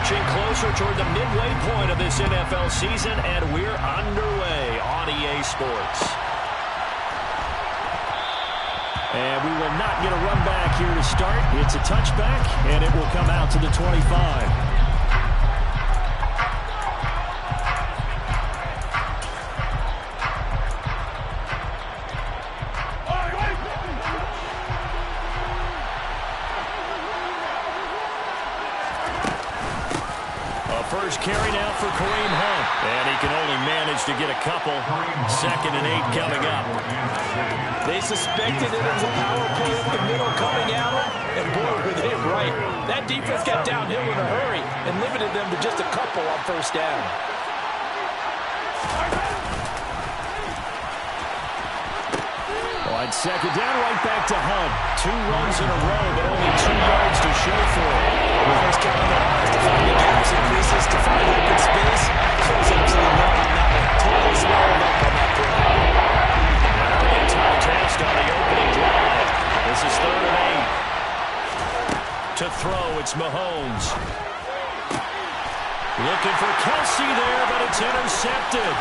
Marching closer toward the midway point of this NFL season, and we're underway on EA Sports. And we will not get a run back here to start. It's a touchback, and it will come out to the 25. First carry now for Kareem Hunt. And he can only manage to get a couple. 2nd and 8 coming up. They suspected it was a power play up the middle coming at him. And boy, were they right. That defense got downhill in a hurry and limited them to just a couple on first down. On 2nd down, right back to Hunt. 2 runs in a row, but only 2 yards to show for it. First count on the eyes to find the gaps and creases, to find open space. Shows absolutely nothing on that one. Totally swallowed up on that play. Early time test on the opening drive. This is 3rd and 8. To throw, it's Mahomes. Looking for Kelsey there, but it's intercepted.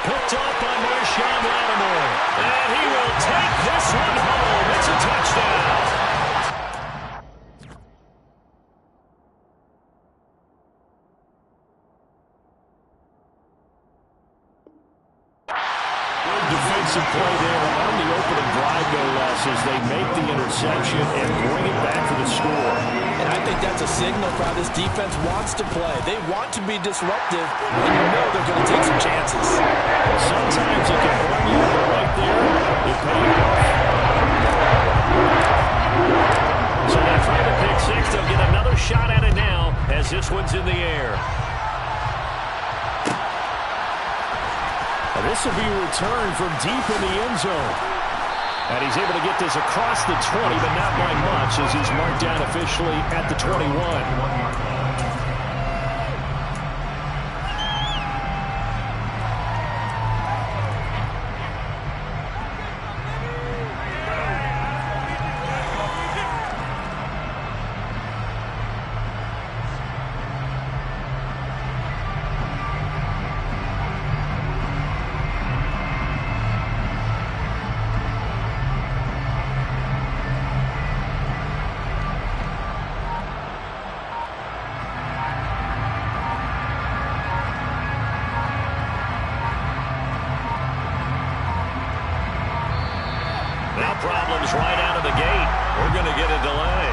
Picked up by Marshawn Lattimore. And he will take this one home. It's a touchdown. Good defensive play there on the opening drive, no less, as they make the interception and bring it back for the score. And I think that's a signal for how this defense wants to play. They want to be disruptive, and you know they're going to take some chances. Sometimes it can burn you, but right there, it paid off. So they try to pick 6. They'll get another shot at it now as this one's in the air. And this will be a return from deep in the end zone. And he's able to get this across the 20, but not by much, as he's marked down officially at the 21. Now problems right out of the gate. We're going to get a delay.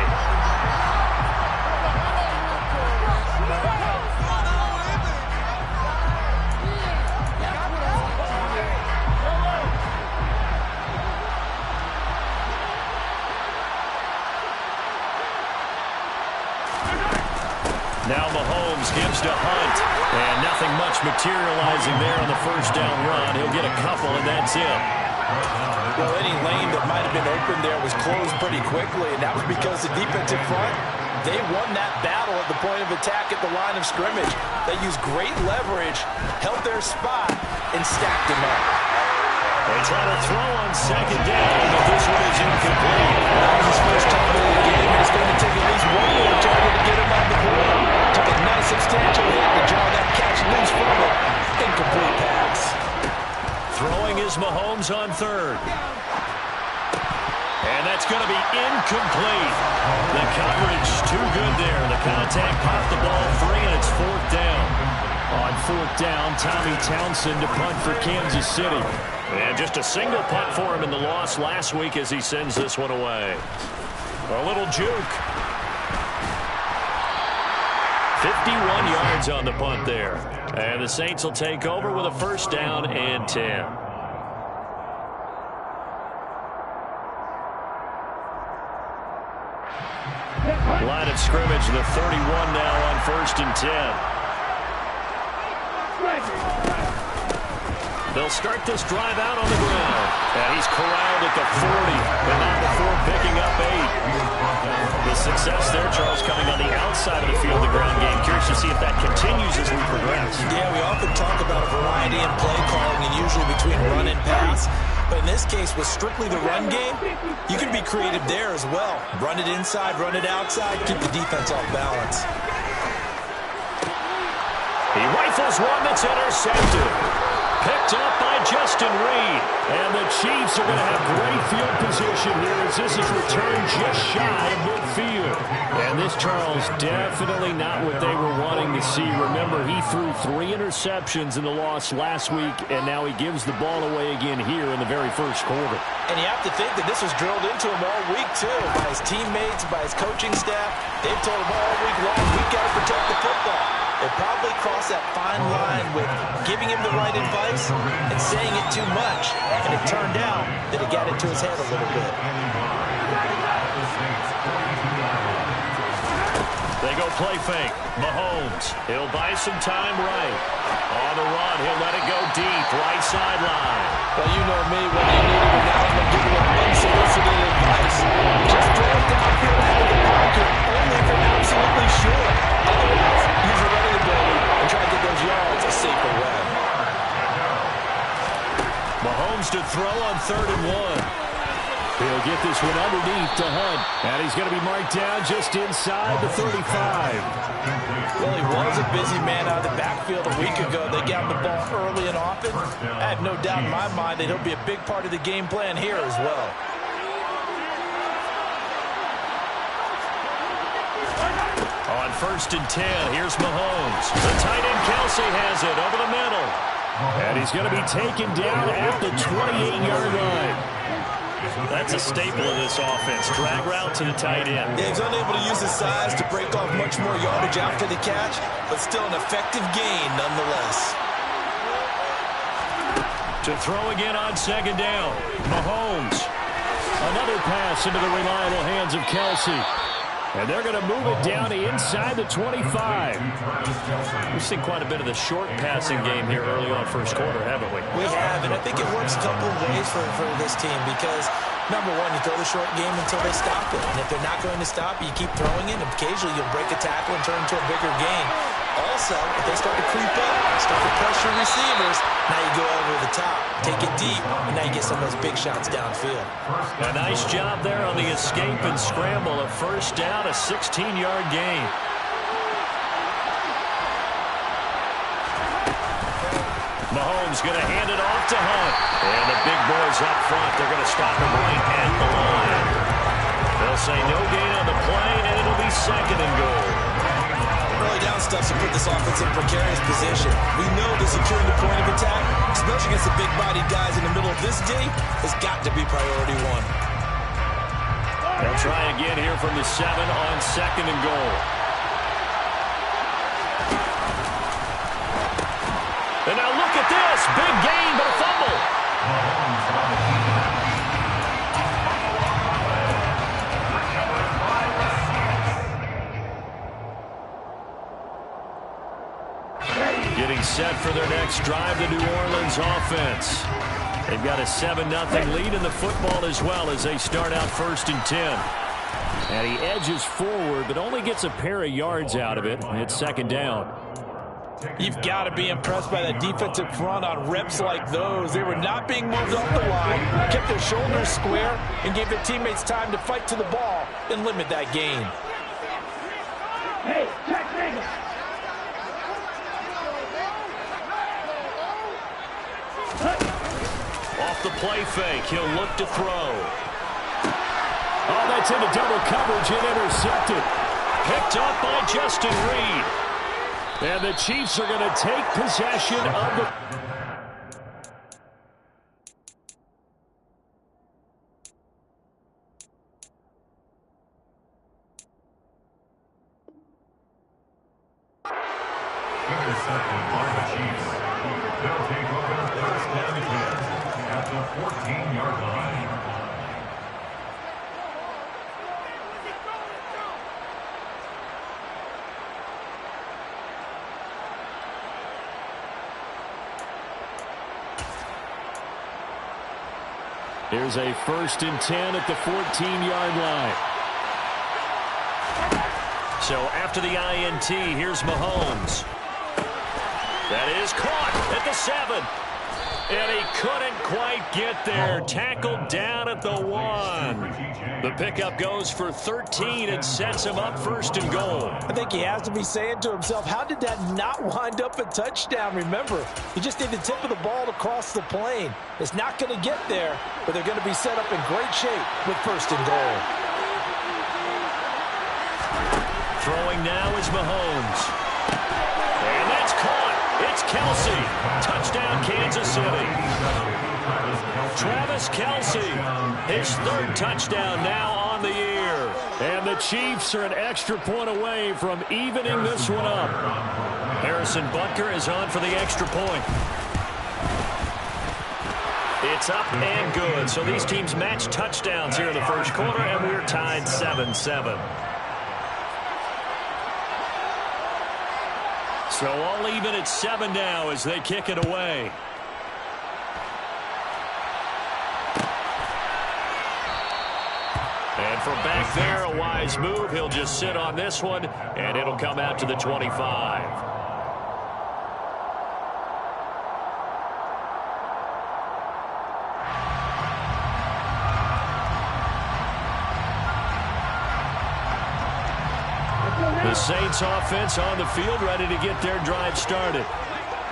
Now Mahomes gives to Hunt. And nothing much materializing there on the first down run. He'll get a couple, and that's it. Well, any lane that might have been open there was closed pretty quickly, and that was because the defensive front, they won that battle at the point of attack at the line of scrimmage. They used great leverage, held their spot, and stacked them up. They try to throw on 2nd down, but this one is incomplete. That was his first target of the game, and it's going to take at least one more target to get him on the board. Took a nice substantial hit to draw that catch loose from it. Incomplete pass. Throwing is Mahomes on 3rd. And that's going to be incomplete. The coverage too good there. The contact popped the ball free, and it's 4th down. On 4th down, Tommy Townsend to punt for Kansas City. And just a single punt for him in the loss last week as he sends this one away. A little juke. 51 yards on the punt there. And the Saints will take over with a 1st down and 10. Line of scrimmage, the 31 now on 1st and 10. They'll start this drive out on the ground. And he's corralled at the 40, and now before picking up 8. The success there, Charles, coming on the outside of the field, the ground game. Curious to see if that continues as we progress. Yeah, we often talk about a variety in play calling, and usually between run and pass. But in this case, with strictly the run game, you can be creative there as well. Run it inside, run it outside, keep the defense off balance. He rifles one that's intercepted. Picked up by Justin Reed. And the Chiefs are going to have great field position here as this is returned just shy of midfield. And this, Charles, definitely not what they were wanting to see. Remember, he threw 3 interceptions in the loss last week, and now he gives the ball away again here in the very first quarter. And you have to think that this was drilled into him all week, too, by his teammates, by his coaching staff. They've told him all week long, we've got to protect the football. They probably crossed that fine line with giving him the right advice and saying it too much. And it turned out that it got into his head a little bit. They go play fake. Mahomes. He'll buy some time right. On the run, he'll let it go deep. Right sideline. Well, you know me. When you need it, now I'm going to give you unsolicited advice. Just throw it downfield out of the pocket, only if you're absolutely sure. Otherwise, use your running ability and try to get those yards a safer way. Mahomes to throw on 3rd and 1. He'll get this one underneath to Hunt. And he's going to be marked down just inside the 35. Well, he was a busy man out of the backfield a week ago. They got him the ball early and often. I have no doubt in my mind that he'll be a big part of the game plan here as well. On 1st and 10, here's Mahomes. The tight end Kelsey has it over the middle. And he's going to be taken down at the 28-yard line. That's a staple of this offense. Drag route to the tight end. Yeah, he's unable to use his size to break off much more yardage after the catch, but still an effective gain nonetheless. To throw again on 2nd down. Mahomes. Another pass into the reliable hands of Kelsey. And they're going to move it down to inside the 25. We've seen quite a bit of the short passing game here early on first quarter, haven't we? We have, and I think it works a couple of ways for this team because, number one, you throw the short game until they stop it. And if they're not going to stop, you keep throwing it, and occasionally you'll break a tackle and turn into a bigger gain. Also, if they start to creep up, start to pressure receivers, now you go over the top, take it deep, and now you get some of those big shots downfield. A nice job there on the escape and scramble. A 1st down, a 16-yard gain. Mahomes going to hand it off to Hunt. And the big boys up front, they're going to stop him right at the line. They'll say no gain on the play, and it'll be 2nd and goal. Early down stuff to put this offense in precarious position. We know that securing the point of attack, especially against the big-bodied guys in the middle of this D, has got to be priority 1. They'll try again here from the 7 on 2nd and goal. And now look at this. Big gain, but a fumble. Getting set for their next drive, the New Orleans offense. They've got a 7-0 lead in the football as well as they start out 1st and 10. And he edges forward, but only gets a pair of yards out of it. It's 2nd down. You've got to be impressed by that defensive front on reps like those. They were not being moved off the line, kept their shoulders square, and gave their teammates time to fight to the ball and limit that gain. Hey, check nigga. Off the play fake, he'll look to throw. Oh, that's into double coverage and intercepted. Picked up by Justin Reed. And the Chiefs are going to take possession of the... Intercepted by the Chiefs. They'll take over 1st and 10 at the 14-yard line. Here's a 1st and 10 at the 14-yard line. So after the INT, here's Mahomes. That is caught at the 7. And he couldn't quite get there. Tackled down at the 1. The pickup goes for 13 and sets him up 1st and goal. I think he has to be saying to himself, how did that not wind up a touchdown? Remember, you just need the tip of the ball to cross the plane. It's not going to get there, but they're going to be set up in great shape with 1st and goal. Throwing now is Mahomes. And that's caught. It's Kelsey. Touchdown, Kansas City. Travis Kelsey, his 3rd touchdown now on the year. And the Chiefs are an extra point away from evening this one up. Harrison Butker is on for the extra point. It's up and good. So these teams match touchdowns here in the 1st quarter, and we're tied 7-7. So all even at 7 now as they kick it away. And from back there, a wise move. He'll just sit on this one, and it'll come out to the 25. The Saints offense on the field, ready to get their drive started.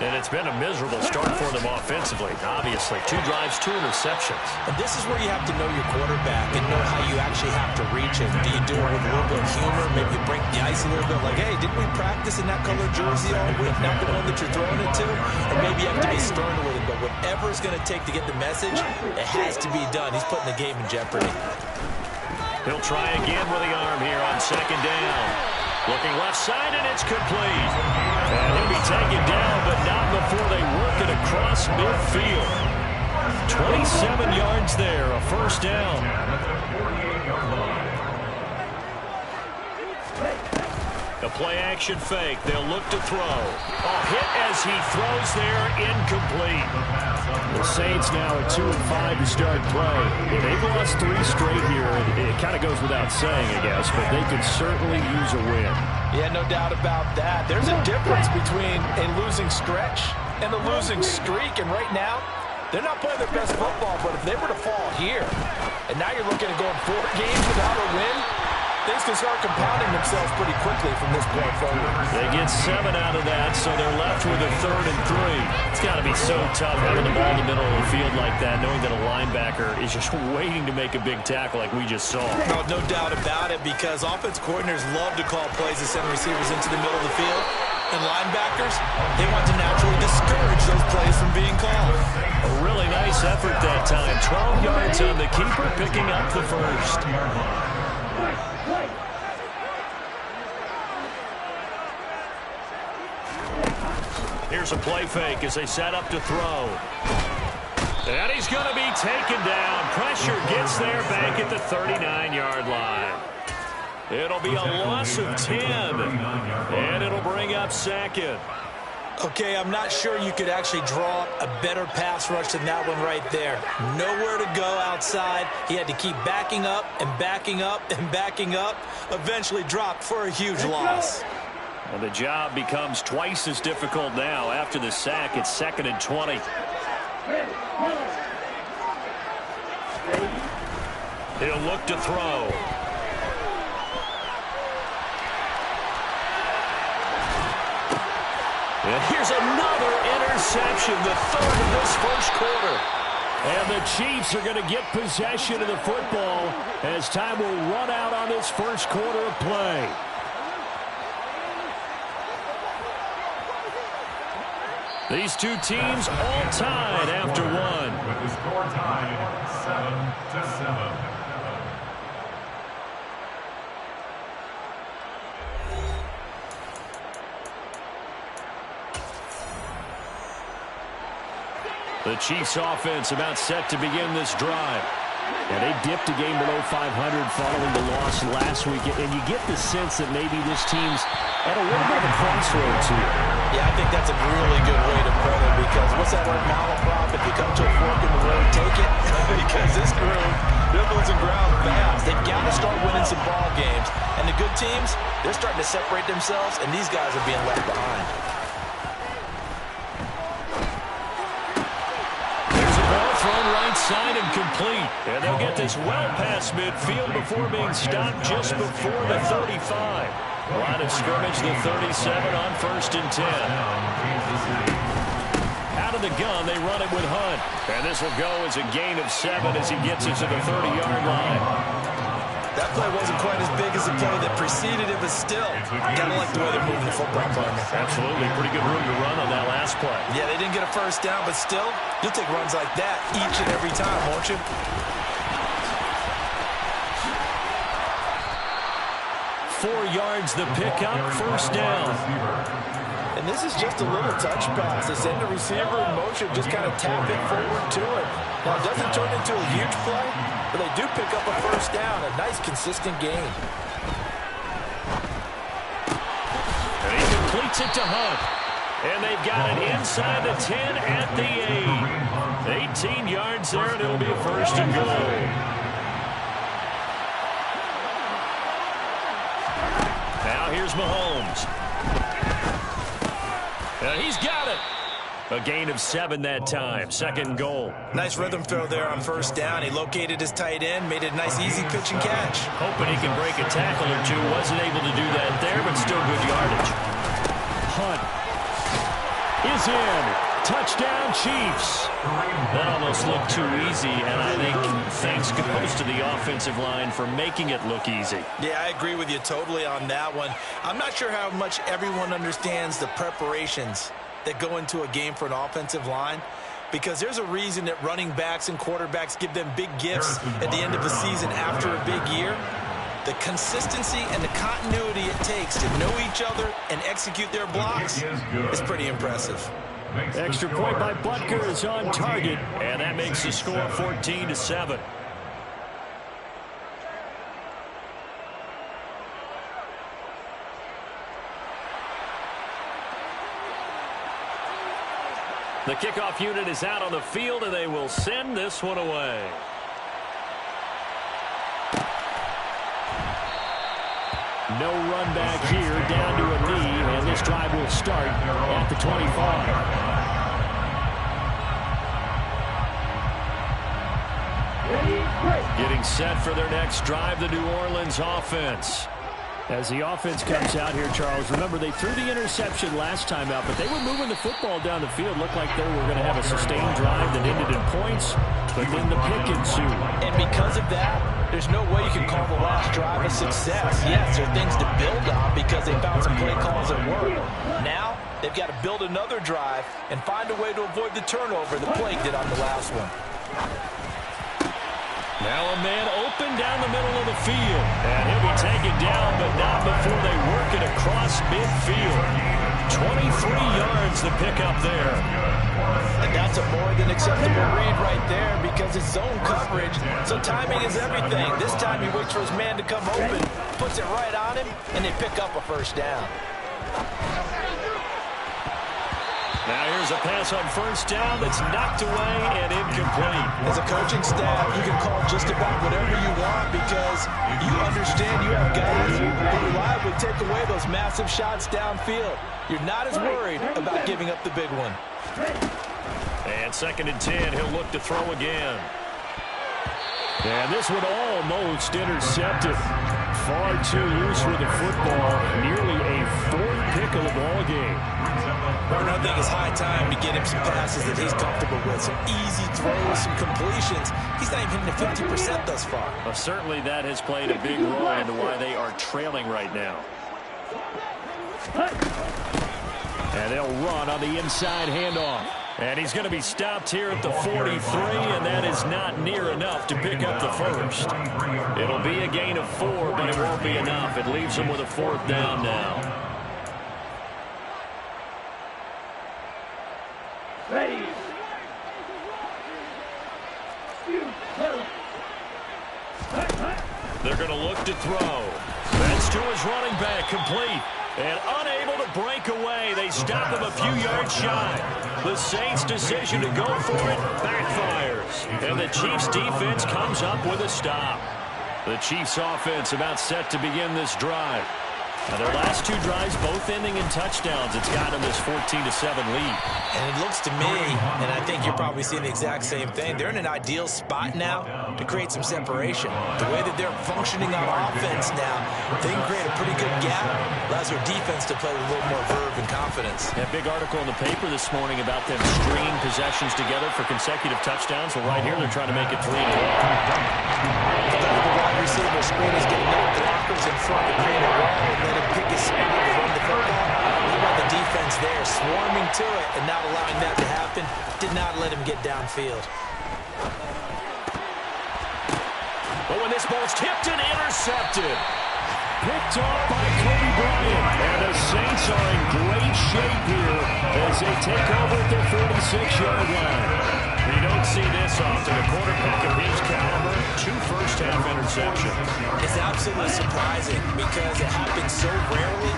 And it's been a miserable start for them offensively. Obviously, 2 drives, 2 interceptions. And this is where you have to know your quarterback and know how you actually have to reach him. Do you do it with a little bit of humor? Maybe you break the ice a little bit like, hey, didn't we practice in that color jersey all week? Not the one that you're throwing it to? Or maybe you have to be stern with him. But whatever it's going to take to get the message, it has to be done. He's putting the game in jeopardy. He'll try again with the arm here on 2nd down. Looking left side, and it's complete. And he'll be taken down, but not before they work it across midfield. 27 yards there, a 1st down. A play-action fake. They'll look to throw. A hit as he throws there, incomplete. The Saints now at 2-5 to start play. They've lost 3 straight here. It kind of goes without saying, I guess, but they could certainly use a win. Yeah, no doubt about that. There's a difference between a losing stretch and a losing streak, and right now, they're not playing their best football, but if they were to fall here, and now you're looking at going 4 games without a win, things can start compounding themselves pretty quickly from this point forward. They get 7 out of that, so they're left with a 3rd and 3. It's got to be so tough having the ball in the middle of the field like that, knowing that a linebacker is just waiting to make a big tackle like we just saw. No doubt about it, because offense coordinators love to call plays to send receivers into the middle of the field. And linebackers, they want to naturally discourage those plays from being called. A really nice effort that time. 12 yards on the keeper, picking up the 1st. Here's a play fake as they set up to throw. And he's going to be taken down. Pressure gets there back at the 39-yard line. It'll be a loss of 10, and it'll bring up 2nd. Okay, I'm not sure you could actually draw up a better pass rush than that one right there. Nowhere to go outside. He had to keep backing up and backing up and backing up. Eventually dropped for a huge loss. And the job becomes twice as difficult now after the sack. It's 2nd and 20. He'll look to throw. And here's another interception, the 3rd of this 1st quarter. And the Chiefs are going to get possession of the football as time will run out on this 1st quarter of play. These 2 teams all tied after 1. With the score tied 7-7. The Chiefs offense about set to begin this drive. And they dipped a game below 500 following the loss last week. And you get the sense that maybe this team's at a little bit of a crossroads here. Yeah, I think that's a really good way to put it, because what's that old malaprop? If you come to a fork in the road, take it. Because this group, they're losing ground fast. They've got to start winning some ball games. And the good teams, they're starting to separate themselves, and these guys are being left behind. Throwing right side and complete. And they'll get this well past midfield before being stopped just before the 35. Line of scrimmage, the 37 on 1st and 10. Out of the gun, they run it with Hunt. And this will go as a gain of 7 as he gets it to the 30-yard line. That play wasn't quite as big as the play that preceded it, but still, gotta like the way they're moving the football, partner. Absolutely. Pretty good room to run on that last play. Yeah, they didn't get a first down, but still, you'll take runs like that each and every time, won't you? 4 yards the pickup, 1st down. And this is just a little touch pass. They send the receiver in motion, just kind of tap it forward to him. Now, it doesn't turn into a huge play, but they do pick up a 1st down. A nice, consistent gain. And he completes it to Hunt. And they've got it inside the 10 at the 8. 18 yards there, and it'll be a 1st and goal. Now here's Mahomes. He's got it. A gain of 7 that time. 2nd and goal. Nice rhythm throw there on 1st down. He located his tight end, made it a nice, easy pitch and catch. Hoping he can break a tackle or two. Wasn't able to do that there, but still good yardage. Hunt is in. Touchdown, Chiefs. That almost looked too easy, and I think thanks goes to the offensive line for making it look easy. Yeah, I agree with you totally on that one. I'm not sure how much everyone understands the preparations that go into a game for an offensive line, because there's a reason that running backs and quarterbacks give them big gifts at the end of the season after a big year. The consistency and the continuity it takes to know each other and execute their blocks is pretty impressive. Extra point by Butker is on target, and that makes the score 14-7. The kickoff unit is out on the field, and they will send this one away. No run back here, down to a knee, and this drive will start at the 25. Getting set for their next drive, the New Orleans offense. As the offense comes out here, Charles, remember they threw the interception last time out, but they were moving the football down the field. Looked like they were going to have a sustained drive that ended in points, but then the pick ensued. And because of that, there's no way you can call the last drive a success. Yes, there are things to build on because they found some play calls that work. Now, they've got to build another drive and find a way to avoid the turnover the play did on the last one. Now a man open down the middle of the field. And he'll be taken down, but not before they work it across midfield. 23 yards to pick up there. And that's a more than acceptable read right there because it's zone coverage, so timing is everything. This time he waits for his man to come open, puts it right on him, and they pick up a 1st down. Now here's a pass on 1st down that's knocked away and incomplete. As a coaching staff, you can call just about whatever you want because you understand you have guys who reliably take away those massive shots downfield. You're not as worried about giving up the big one. And 2nd and 10, he'll look to throw again. And this one almost intercepted. Far too loose with the football. Nearly a 4th pick of the ball game. I think it's high time to get him some passes that he's comfortable with. Some easy throws, some completions. He's not even hitting the 50% thus far. Well, certainly that has played a big role into why they are trailing right now. And they'll run on the inside handoff. And he's going to be stopped here at the 43, and that is not near enough to pick up the 1st. It'll be a gain of 4, but it won't be enough. It leaves him with a 4th down now. Ready. They're going to look to throw. That's to his running back, complete. And unable to break away. They stop him a few yards shy. The Saints' decision to go for it backfires. And the Chiefs' defense comes up with a stop. The Chiefs' offense about set to begin this drive. Now their last 2 drives both ending in touchdowns. It's got them this 14-7 lead. And it looks to me, and I think you're probably seeing the exact same thing, they're in an ideal spot now to create some separation. The way that they're functioning on offense now, they can create a pretty good gap. Allows their defense to play with a little more verve and confidence. That big article in the paper this morning about them stringing possessions together for consecutive touchdowns. Well, right here they're trying to make it 3-12. The wide receiver screen is getting no blockers in front of create a wall and let him pick his spot to run the football. How about the defense there, swarming to it and not allowing that to happen? Did not let him get downfield. But when this ball's tipped and intercepted. Picked off by Kobe Bryant. And the Saints are in great shape here as they take over at their 46-yard line. You don't see this often. A quarterback of his caliber, 2 first-half interceptions. It's absolutely surprising because it happens so rarely.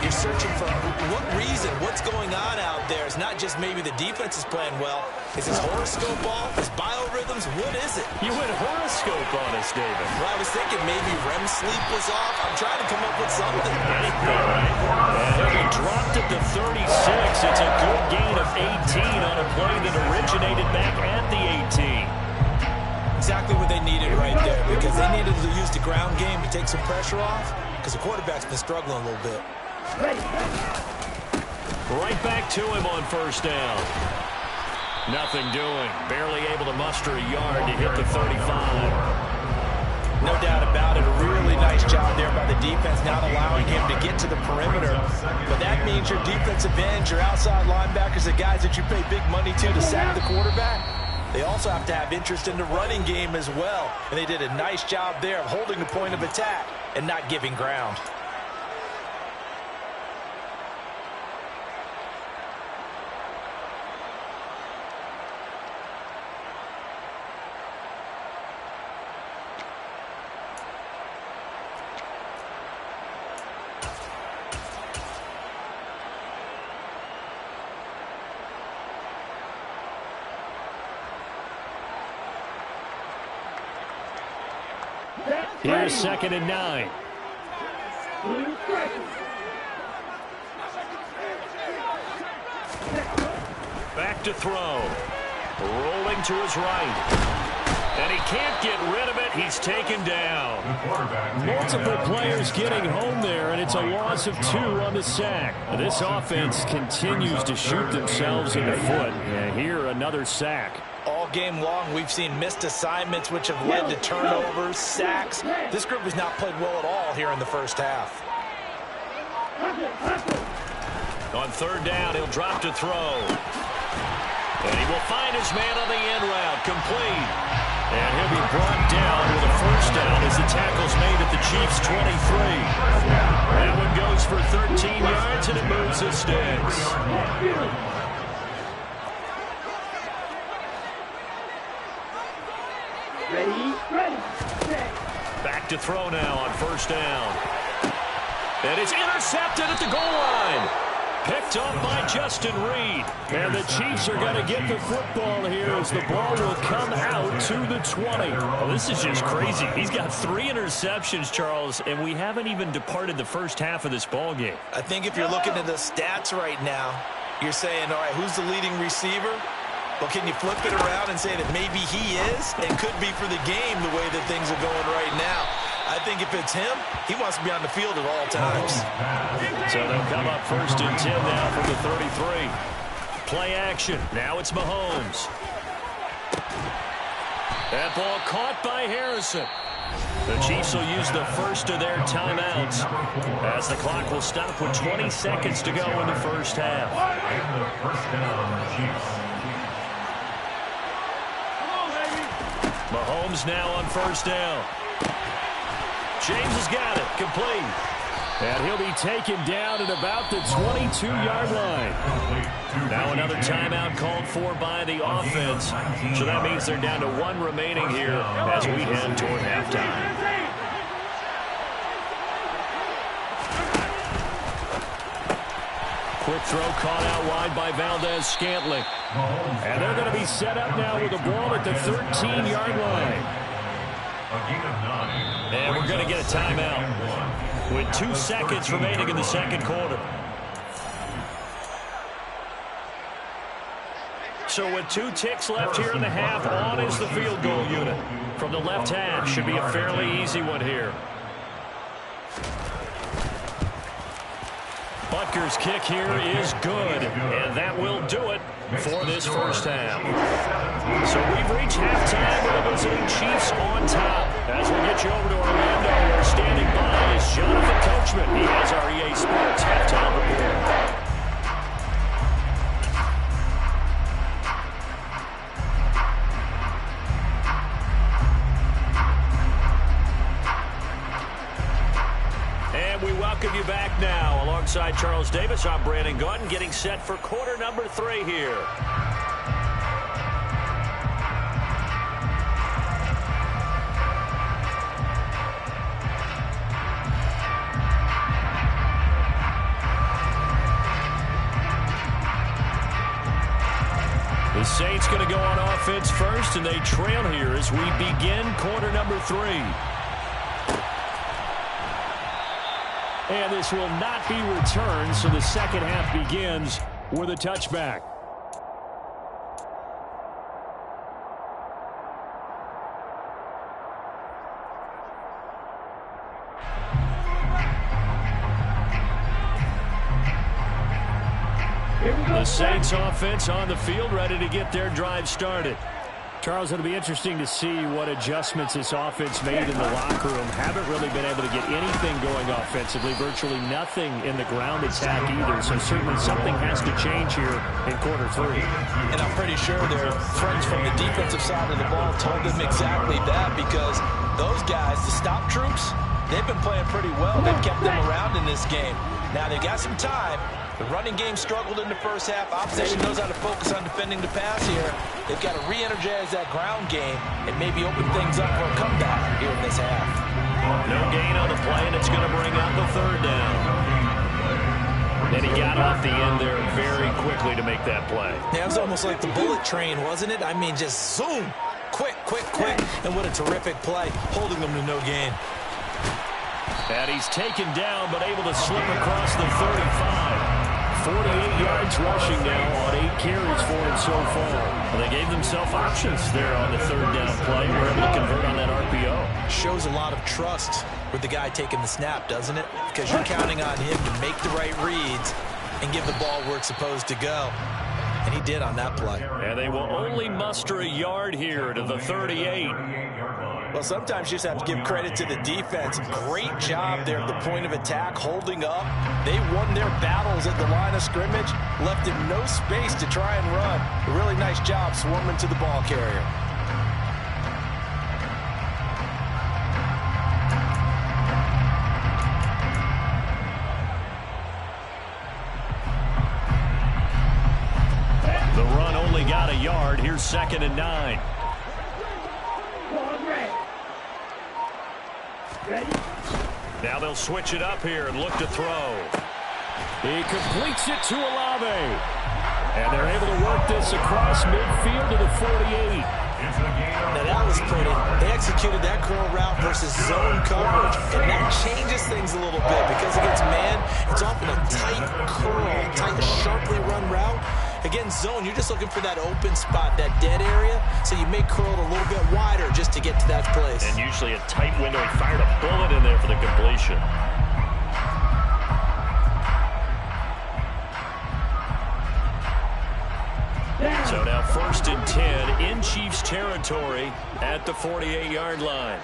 You're searching for what reason, what's going on out there. It's not just maybe the defense is playing well. Is his horoscope off? His biorhythms? What is it? You went horoscope on us, David. Well, I was thinking maybe REM sleep was off. I'm trying to come up with something. And he dropped it to 36. It's a good gain of 18 on a play that originated back at the 18. Exactly what they needed right there because they needed to use the ground game to take some pressure off because the quarterback's been struggling a little bit. Right back to him on first down. Nothing doing. Barely able to muster a yard to hit the 35. No doubt about it. A really nice job there by the defense, not allowing him to get to the perimeter. But that means your defensive ends, your outside linebackers, the guys that you pay big money to sack the quarterback, they also have to have interest in the running game as well. And they did a nice job there of holding the point of attack and not giving ground. Here's 2nd and 9. Back to throw. Rolling to his right. And he can't get rid of it. He's taken down. Multiple players getting home there, and it's a loss of 2 on the sack. This offense continues to shoot themselves in the foot. And here, another sack. All game long, we've seen missed assignments, which have led to turnovers, sacks. This group has not played well at all here in the first half. On 3rd down, he'll drop to throw. And he will find his man on the end route, complete. And he'll be brought down with a first down as the tackle's made at the Chiefs' 23. That one goes for 13 yards, and it moves the sticks. Back to throw now on first down. And it's intercepted at the goal line. Picked up by Justin Reed. And the Chiefs are going to get the football here as the ball will come out to the 20. Well, this is just crazy. He's got 3 interceptions, Charles, and we haven't even departed the first half of this ball game. I think if you're looking at the stats right now, you're saying, all right, who's the leading receiver? Well, can you flip it around and say that maybe he is and could be for the game the way that things are going right now? I think if it's him, he wants to be on the field at all times. So they'll come up 1st and 10 now from the 33. Play action. Now it's Mahomes. That ball caught by Harrison. The Chiefs will use the first of their timeouts as the clock will stop with 20 seconds to go in the first half. And the first down, Chiefs. Mahomes now on first down. James has got it, complete. And he'll be taken down at about the 22-yard line. Now another timeout called for by the offense. So that means they're down to 1 remaining here as we head toward halftime. Quick throw caught out wide by Valdez-Scantling. And they're going to be set up now with the ball at the 13-yard line. And we're going to get a timeout. with 2 seconds remaining in the second quarter. So with 2 ticks left here in the half, on is the field goal unit. From the left hash, should be a fairly easy one here. Butker's kick here is good, and that will do it for this first half. So we've reached halftime with the visiting Chiefs on top. As we get you over to Orlando, where standing by is Jonathan Coachman. He has our EA Sports halftime report. We welcome you back now. Alongside Charles Davis, I'm Brandon Gunn, getting set for quarter number 3 here. The Saints going to go on offense first, and they trail here as we begin quarter number 3. And this will not be returned, so the second half begins with a touchback. The Saints offense on the field, ready to get their drive started. Charles, it'll be interesting to see what adjustments this offense made in the locker room. Haven't really been able to get anything going offensively, virtually nothing in the ground attack either. So certainly something has to change here in quarter 3. And I'm pretty sure their friends from the defensive side of the ball told them exactly that, because those guys, the stop troops, they've been playing pretty well. They've kept them around in this game. Now they've got some time. The running game struggled in the first half. Opposition knows how to focus on defending the pass here. They've got to re-energize that ground game and maybe open things up for a comeback here in this half. No gain on the play, and it's going to bring out the third down. And he got off the end there very quickly to make that play. Yeah, it was almost like the bullet train, wasn't it? I mean, just zoom. Quick, quick, quick. And what a terrific play, holding them to no gain. And he's taken down, but able to slip across the 35. 48 yards rushing now on 8 carries for him so far. Well, they gave themselves options there on the third down play. We're able to convert on that RPO. Shows a lot of trust with the guy taking the snap, doesn't it? Because you're counting on him to make the right reads and give the ball where it's supposed to go. And he did on that play. And they will only muster a yard here to the 38. Well, sometimes you just have to give credit to the defense. Great job there at the point of attack, holding up. They won their battles at the line of scrimmage, left him no space to try and run. A really nice job swarming to the ball carrier. The run only got a yard. Here's 2nd and 9. Now they'll switch it up here and look to throw. He completes it to Olave. And they're able to work this across midfield to the 48. Now that was pretty. They executed that curl route versus zone coverage. And that changes things a little bit because against man, it's often a tight curl, tight, sharply run route. Against zone, you're just looking for that open spot, that dead area, so you may curl it a little bit wider just to get to that place. And usually a tight window. He fired a bullet in there for the completion. So now 1st and 10 in Chiefs territory at the 48-yard line.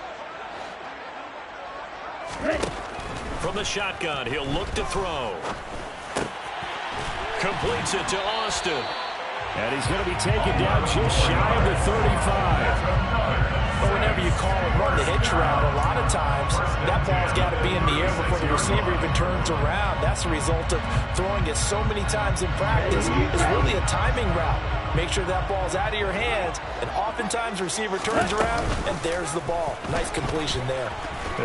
From the shotgun, he'll look to throw. Completes it to Austin. And he's going to be taken down just shy of the 35. But whenever you call and run the hitch route, a lot of times that ball's got to be in the air before the receiver even turns around. That's the result of throwing it so many times in practice. It's really a timing route. Make sure that ball's out of your hands, and oftentimes the receiver turns around, and there's the ball. Nice completion there.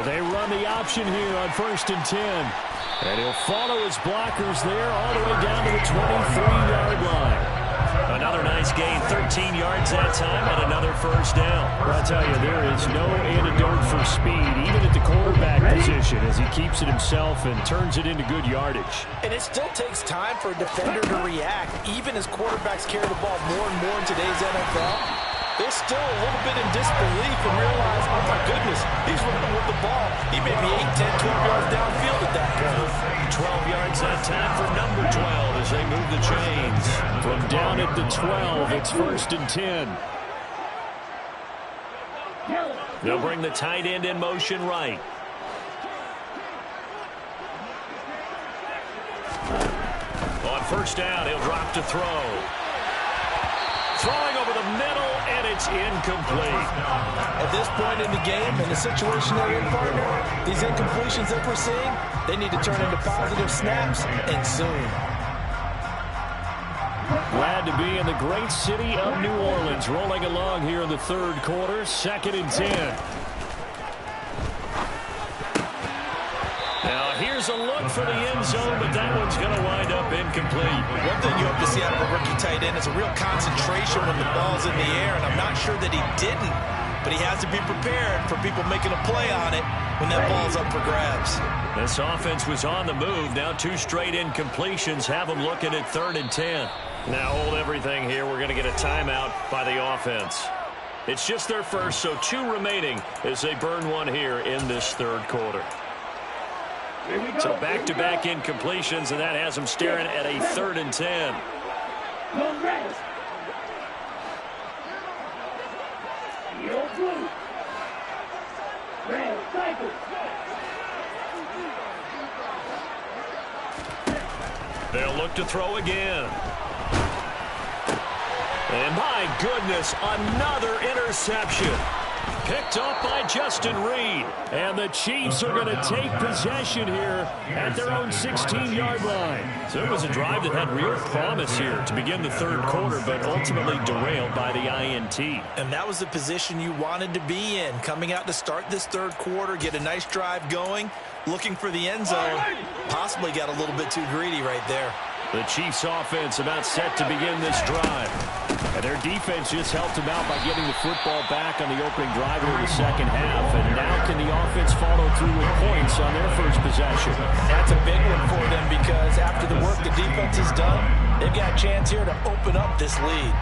They run the option here on 1st and 10. And he'll follow his blockers there all the way down to the 23-yard line. Another nice gain, 13 yards that time, and another first down. I'll tell you, there is no antidote for speed, even at the quarterback position, as he keeps it himself and turns it into good yardage. And it still takes time for a defender to react, even as quarterbacks carry the ball more and more in today's NFL. They're still a little bit in disbelief and realize, oh my goodness, he's running with the ball. He may be 8, 10, 12 yards downfield at that point. 12 yards that time for number 12 as they move the chains. From down at the 12, it's 1st and 10. They'll bring the tight end in motion right. On 1st down, he'll drop to throw. Throwing over the middle, and it's incomplete. At this point in the game, in the situation they're in, partner, these incompletions that we're seeing, they need to turn into positive snaps, and soon. Glad to be in the great city of New Orleans, rolling along here in the 3rd quarter, 2nd and 10. Now, here's a look for the end zone, but that one's going to wind up incomplete. One thing you hope to see out of a rookie tight end is a real concentration when the ball's in the air, and I'm not sure that he didn't, but he has to be prepared for people making a play on it when that ball's up for grabs. This offense was on the move. Now 2 straight incompletions have them looking at 3rd and 10. Now hold everything here. We're going to get a timeout by the offense. It's just their first, so 2 remaining as they burn one here in this 3rd quarter. So back-to-back incompletions, and that has them staring at a 3rd and 10. They'll look to throw again. And my goodness, another interception. Picked up by Justin Reed. And the Chiefs are going to take possession here at their own 16-yard line. So it was a drive that had real promise here to begin the 3rd quarter, but ultimately derailed by the INT. And that was the position you wanted to be in, coming out to start this 3rd quarter, get a nice drive going, looking for the end zone. Possibly got a little bit too greedy right there. The Chiefs offense about set to begin this drive. And their defense just helped them out by getting the football back on the opening drive of the 2nd half. And now can the offense follow through with points on their first possession? That's a big one for them because after the work the defense has done, they've got a chance here to open up this lead.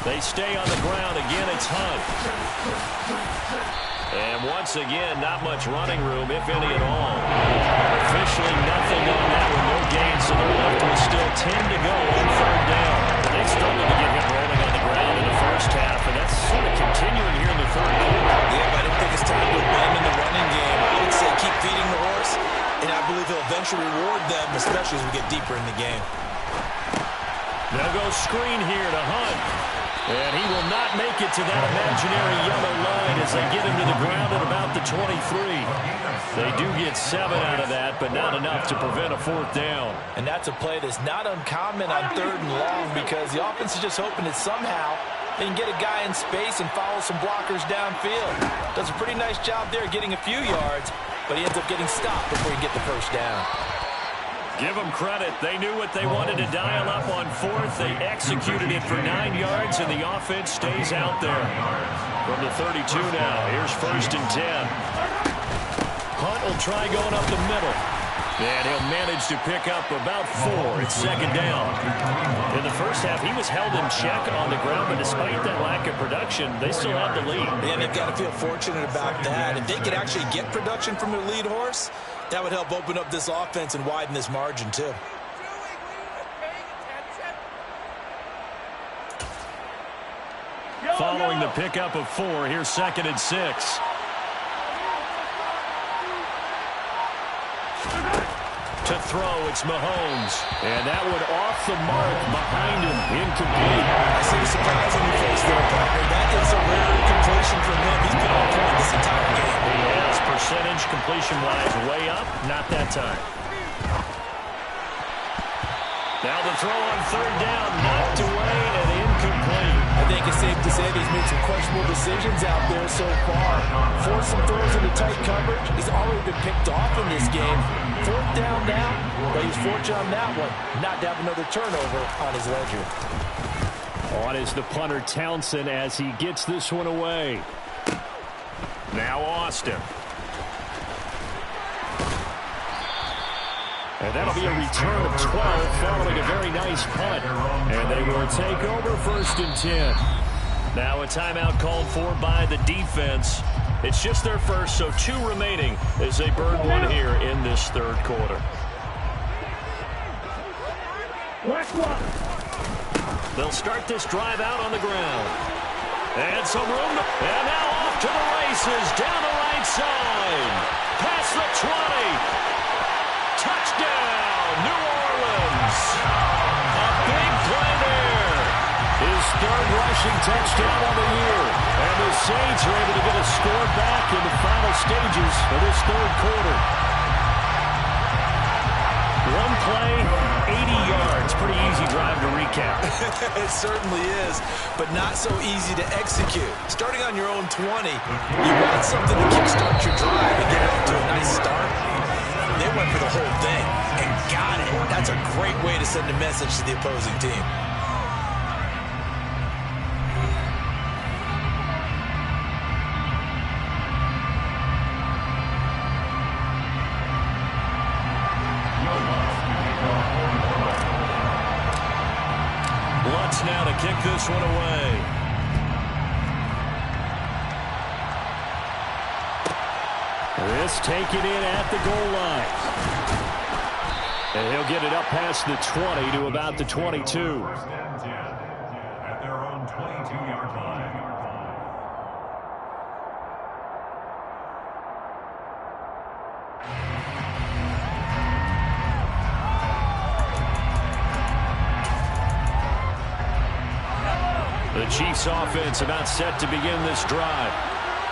They stay on the ground. Again, it's Hunt. And once again, not much running room, if any at all. Officially nothing on that one. No gain, so they're left with still 10 to go on 3rd down. They struggled to get him rolling on the ground in the 1st half, and that's sort of continuing here in the 3rd quarter. Yeah, but I don't think it's time to abandon the running game. I would say keep feeding the horse, and I believe he'll eventually reward them, especially as we get deeper in the game. They'll go screen here to Hunt. And he will not make it to that imaginary yellow line as they get him to the ground at about the 23. They do get 7 out of that, but not enough to prevent a 4th down. And that's a play that's not uncommon on 3rd and long because the offense is just hoping that somehow they can get a guy in space and follow some blockers downfield. Does a pretty nice job there getting a few yards, but he ends up getting stopped before he get the 1st down. Give them credit. They knew what they wanted to dial up on 4th. They executed it for 9 yards, and the offense stays out there. From the 32 now, here's 1st and 10. Hunt will try going up the middle. And he'll manage to pick up about 4. It's 2nd down. In the 1st half, he was held in check on the ground, but despite that lack of production, they still have the lead. And they've got to feel fortunate about that. If they could actually get production from their lead horse, that would help open up this offense and widen this margin, too. Following the pickup of 4, here's 2nd and 6. To throw, it's Mahomes. And that one off the mark behind him, incomplete. I see the surprise on your face there, partner. That is a rare completion from him. He's been on point this entire game. He has percentage completion-wise way up, not that time. Now the throw on 3rd down, knocked away and incomplete. I think it's safe to say that he's made some questionable decisions out there so far. Forced some throws into tight coverage. He's already been picked off in this game. 4th down now, but he's fortunate on that one not to have another turnover on his ledger. On is the punter Townsend as he gets this one away. Now Austin. And that'll be a return of 12 following a very nice punt. And they will take over 1st and 10. Now a timeout called for by the defense. It's just their first, so 2 remaining as they burn one here in this 3rd quarter. They'll start this drive out on the ground. And some room. And now off to the races down the right side. Past the 20. Touchdown, New Orleans. A big play there. His 3rd rushing touchdown on the year. And the Saints are able to get a score back in the final stages of this 3rd quarter. One play, 80 yards. Pretty easy drive to recap. It certainly is, but not so easy to execute. Starting on your own 20, you want something to kickstart your drive and get out to a nice start. They went for the whole thing and got it. That's a great way to send a message to the opposing team. Lutz now to kick this one away. This taken in at the goal line. And he'll get it up past the 20 to about the 22. 1st and 10 at their own 22-yard line. The Chiefs offense about set to begin this drive.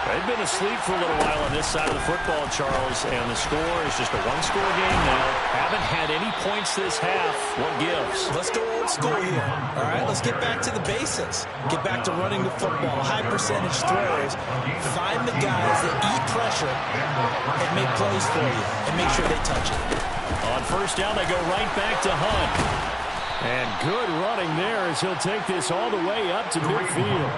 They've been asleep for a little while on this side of the football, Charles, and the score is just a one-score game now. Haven't had any points this half. What gives? Let's go old school here. All right, let's get back to the basics. Get back to running the football, high percentage throws. Find the guys that eat pressure and make plays for you and make sure they touch it. On 1st down, they go right back to Hunt. And good running there as he'll take this all the way up to midfield.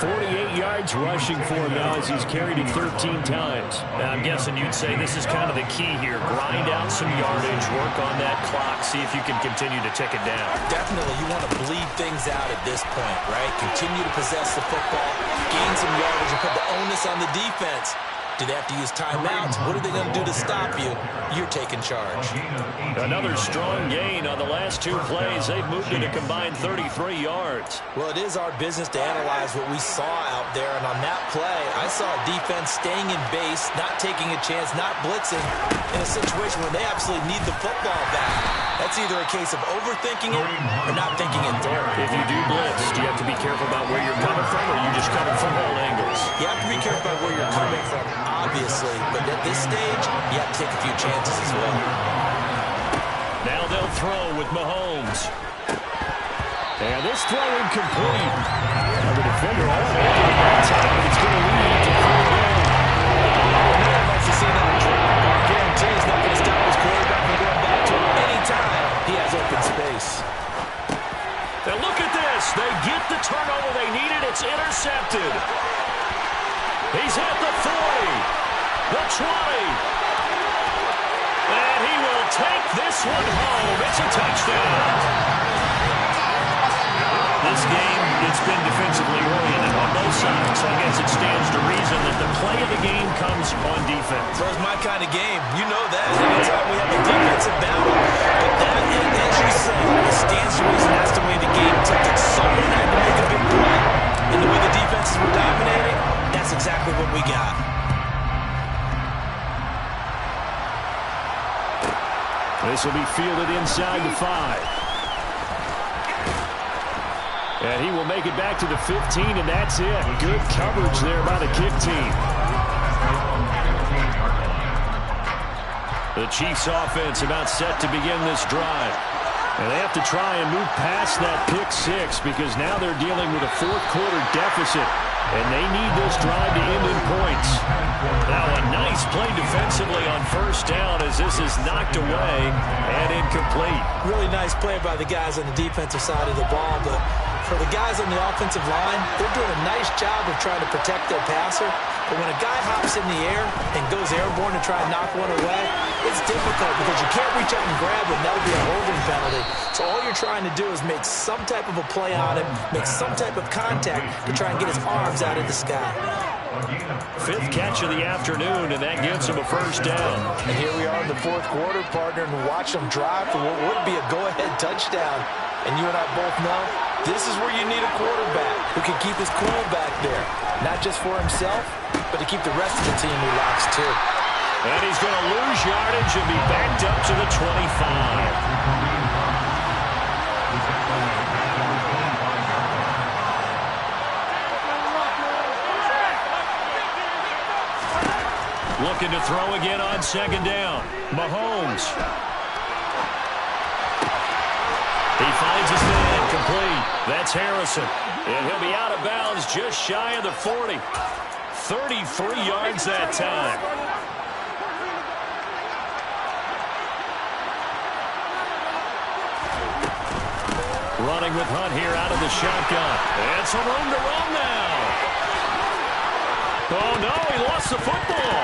48 yards rushing for him now as he's carried it 13 times. Now, I'm guessing you'd say this is kind of the key here. Grind out some yardage, work on that clock, see if you can continue to tick it down. Definitely, you want to bleed things out at this point, right? Continue to possess the football, gain some yardage, and put the onus on the defense. Do they have to use timeouts? What are they going to do to stop you? You're taking charge. Another strong gain on the last 2 plays. They've moved it a combined 33 yards. Well, it is our business to analyze what we saw out there. And on that play, I saw a defense staying in base, not taking a chance, not blitzing in a situation where they absolutely need the football back. That's either a case of overthinking it or not thinking it through. If you do blitz, do you have to be careful about where you're coming from, or are you just coming from all angles? You have to be careful about where you're coming from, obviously. But at this stage, you have to take a few chances as well. Now they'll throw with Mahomes. And this throw incomplete. Now the defender all making it that time, but it's going to lead to 3rd down. No one wants to see that drop. I guarantee he's not going to stop his quarterback from going back to him anytime he has open space. Now look at this. They get the turnover they needed. It's intercepted. He's at the 40, the 20. And he will take this one home. It's a touchdown. This game, it's been defensively oriented on both sides. So I guess it stands to reason that the play of the game comes on defense. So it's my kind of game. You know that. Anytime we have a defensive battle. But that, as you say, it stands to reason that's the way the game tilted. Someone had to make a big play. And the way the defenses were dominating, that's exactly what we got. This will be fielded inside the 5. And he will make it back to the 15, and that's it. Good coverage there by the kick team. The Chiefs offense about set to begin this drive. And they have to try and move past that pick six because now they're dealing with a fourth quarter deficit. And they need this drive to end in points. Now a nice play defensively on first down as this is knocked away and incomplete. Really nice play by the guys on the defensive side of the ball, but for the guys on the offensive line, they're doing a nice job of trying to protect their passer. But when a guy hops in the air and goes airborne to try and knock one away, it's difficult because you can't reach out and grab him. That'll be a holding penalty. So all you're trying to do is make some type of a play on him, make some type of contact to try and get his arms out of the sky. Fifth catch of the afternoon, and that gives him a first down. And here we are in the fourth quarter, partner, and watch them drive for what would be a go-ahead touchdown. And you and I both know this is where you need a quarterback who can keep his cool back there. Not just for himself, but to keep the rest of the team relaxed too. And he's going to lose yardage and be backed up to the 25. Looking to throw again on second down. Mahomes. He finds his man complete. That's Harrison. And he'll be out of bounds just shy of the 40. 33 yards that time. Running with Hunt here out of the shotgun. And some room to run now. Oh, no, he lost the football.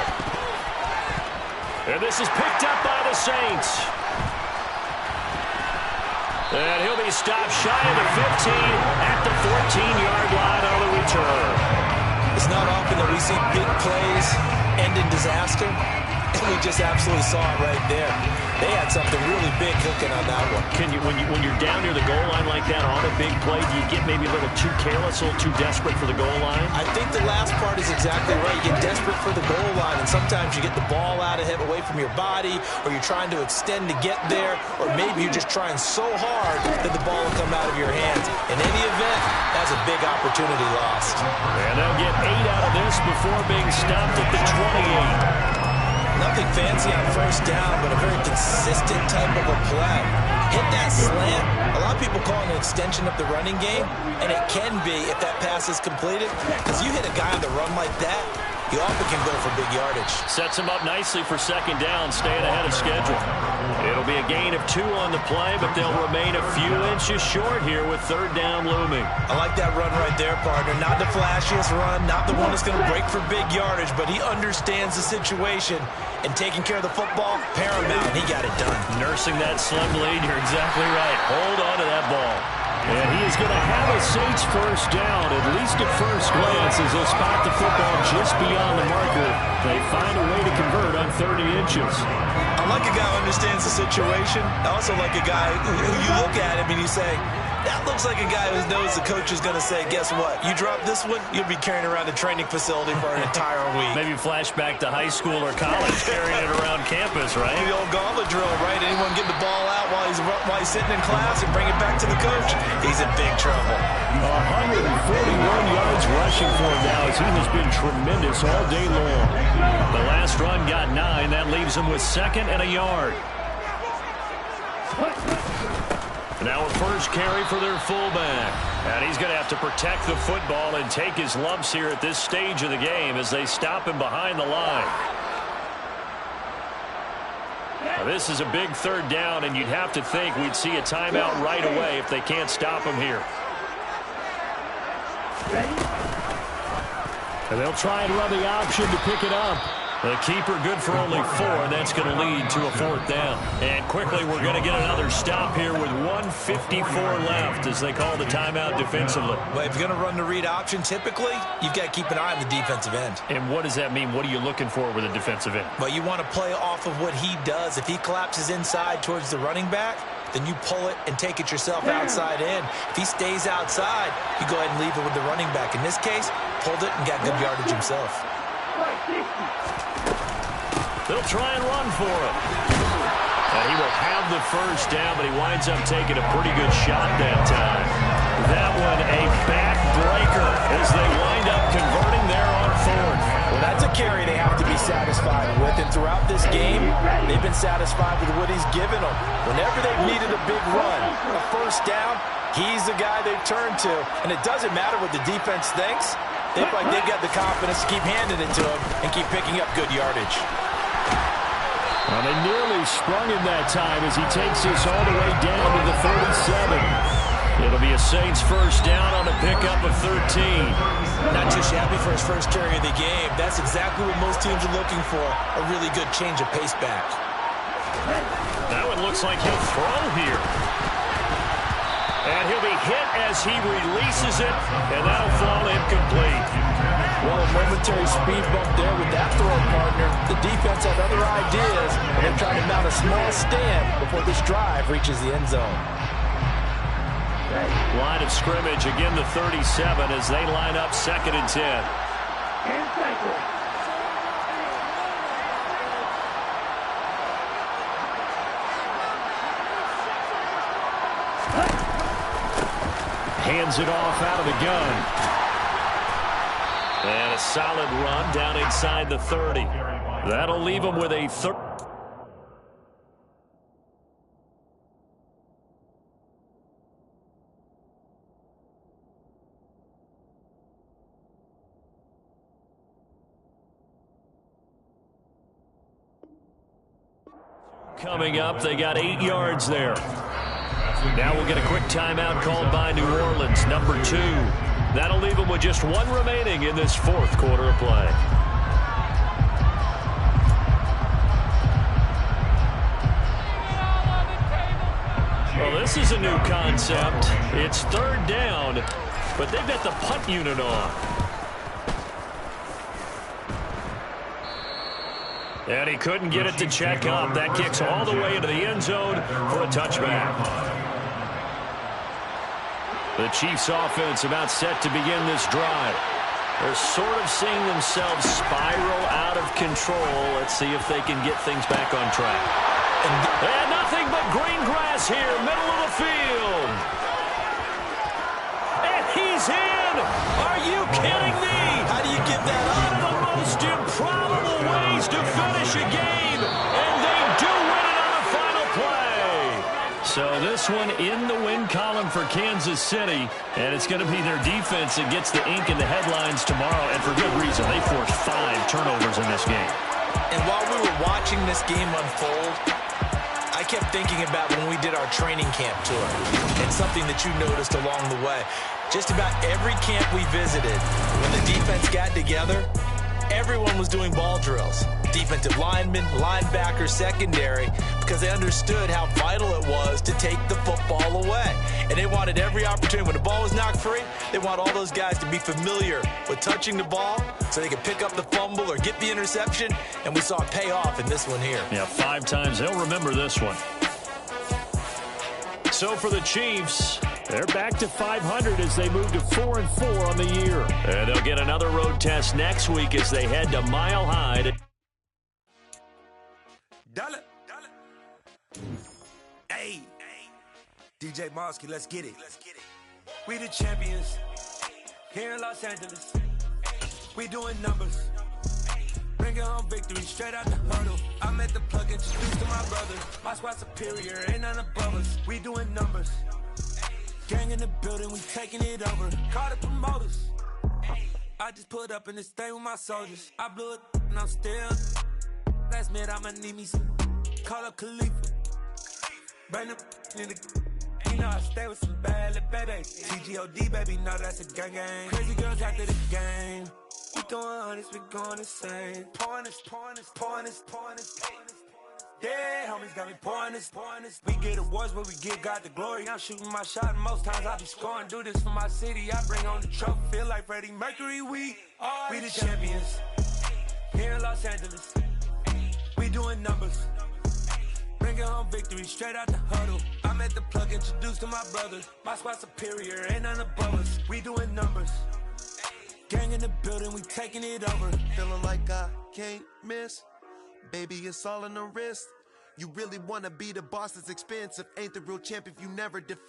And this is picked up by the Saints. And he'll be stopped shy of the 15 at the 14-yard line on the return. It's not often that we see big plays end in disaster. And we just absolutely saw it right there. They had something really big cooking on that one. Can you, when you're down near the goal line like that on a big play, do you get maybe a little too careless, a little too desperate for the goal line? I think the last part is exactly right. You get desperate for the goal line, and sometimes you get the ball out of him away from your body, or you're trying to extend to get there, or maybe you're just trying so hard that the ball will come out of your hands. In any event, that's a big opportunity lost. And they'll get 8 out of this before being stopped at the 28. Nothing fancy on first down, but a very consistent type of a play. Hit that slant. A lot of people call it an extension of the running game, and it can be if that pass is completed. Because you hit a guy on the run like that, you often can go for big yardage. Sets him up nicely for second down, staying ahead of schedule. It'll be a gain of 2 on the play, but they'll remain a few inches short here with third down looming. I like that run right there, partner. Not the flashiest run, not the one that's going to break for big yardage, but he understands the situation, and taking care of the football, paramount. He got it done. Nursing that slim lead, you're exactly right. Hold on to that ball. And he is going to have a Saints first down, at least at first glance, as they'll spot the football just beyond the marker. They find a way to convert on 30 inches. I like a guy who understands the situation. I also like a guy who you look at him and you say, that looks like a guy who knows the coach is going to say, guess what? You drop this one, you'll be carrying around the training facility for an entire week. Maybe flashback to high school or college, carrying it around campus, right? The old gauntlet drill, right? Anyone get the ball out while he's sitting in class and bring it back to the coach? He's in big trouble. 141 yards rushing for him now as he has been tremendous all day long. The last run got 9. That leaves him with second and a yard. Now a first carry for their fullback. And he's going to have to protect the football and take his lumps here at this stage of the game as they stop him behind the line. Now this is a big third down, and you'd have to think we'd see a timeout right away if they can't stop him here. And they'll try and run the option to pick it up. The keeper good for only 4, and that's going to lead to a fourth down. And quickly, we're going to get another stop here with 1:54 left as they call the timeout defensively. Well, if you're going to run the read option, typically, you've got to keep an eye on the defensive end. And what does that mean? What are you looking for with a defensive end? Well, you want to play off of what he does. If he collapses inside towards the running back, then you pull it and take it yourself outside in. If he stays outside, you go ahead and leave it with the running back. In this case, pulled it and got good yardage himself. They'll try and run for it. And he will have the first down, but he winds up taking a pretty good shot that time. That one a backbreaker as they wind up converting there on 4th. Well, that's a carry they have to be be satisfied with. And throughout this game, they've been satisfied with what he's given them. Whenever they've needed a big run, a first down, he's the guy they've turned to. And it doesn't matter what the defense thinks. They feel like they've got the confidence to keep handing it to him and keep picking up good yardage. Well, they nearly sprung him that time as he takes this all the way down to the 37. It'll be a Saints first down on a pickup of 13. Not too shabby for his first carry of the game. That's exactly what most teams are looking for, a really good change of pace back. That one looks like he'll throw here. And he'll be hit as he releases it, and that'll fall incomplete. Well, a momentary speed bump there with that throw partner. The defense had other ideas, and they're trying to mount a small stand before this drive reaches the end zone. Line of scrimmage, again the 37 as they line up 2nd and 10. Hands it off out of the gun. And a solid run down inside the 30. That'll leave him with a third. Coming up, they got 8 yards there. Now we'll get a quick timeout called by New Orleans, number 2. That'll leave them with just 1 remaining in this 4th quarter of play. Well, this is a new concept. It's 3rd down, but they've got the punt unit on. And he couldn't get it to check up. That kicks all the way into the end zone for a touchback. The Chiefs offense about set to begin this drive. They're sort of seeing themselves spiral out of control. Let's see if they can get things back on track. And nothing but green grass here, middle of the field. And he's in! Are you kidding me? How do you get that up? One of the most improbable ways to finish a game, and they do win it on the final play. So this one in the win column for Kansas City, and it's going to be their defense that gets the ink in the headlines tomorrow, and for good reason. They forced 5 turnovers in this game. And while we were watching this game unfold, I kept thinking about when we did our training camp tour and something that you noticed along the way. Just about every camp we visited, when the defense got together, everyone was doing ball drills. Defensive linemen, linebackers, secondary, because they understood how vital it was to take the football away. And they wanted every opportunity. When the ball was knocked free, they want all those guys to be familiar with touching the ball so they could pick up the fumble or get the interception. And we saw it pay off in this one here. Yeah, 5 times. They'll remember this one. So for the Chiefs, they're back to 500 as they move to 4-4 on the year. And they'll get another road test next week as they head to Mile High. Hey, DJ Mosky, let's get it. We the champions here in Los Angeles. We doing numbers. Bringing home victory straight out the hurdle. I'm at the plug, introduced to my brothers. My squad superior, ain't none above us. We doing numbers. Gang in the building, we taking it over. Call the promoters. I just put up in this thing with my soldiers. I blew it and I'm still. Last minute, I'ma need me some. Call up Khalifa. Bring them in the. You know I stay with some bad little baby. TGOD, baby, know that's a gang gang. Crazy girls after the game. We doing honest, we going insane. Pouring this. Yeah, homies got me pouring this. We get awards, but we give God the glory. I'm shooting my shot, and most times I be scoring. Do this for my city, I bring on the trophy. Feel like Freddie Mercury, we the champions here in Los Angeles. We doing numbers. Bringing home victory straight out the huddle. I'm at the plug, introduced to my brothers. My squad superior, ain't none above us. We doing numbers. Gang in the building, we taking it over. Feeling like I can't miss. Baby, it's all in the wrist. You really wanna be the boss, it's expensive. Ain't the real champ if you never defeat.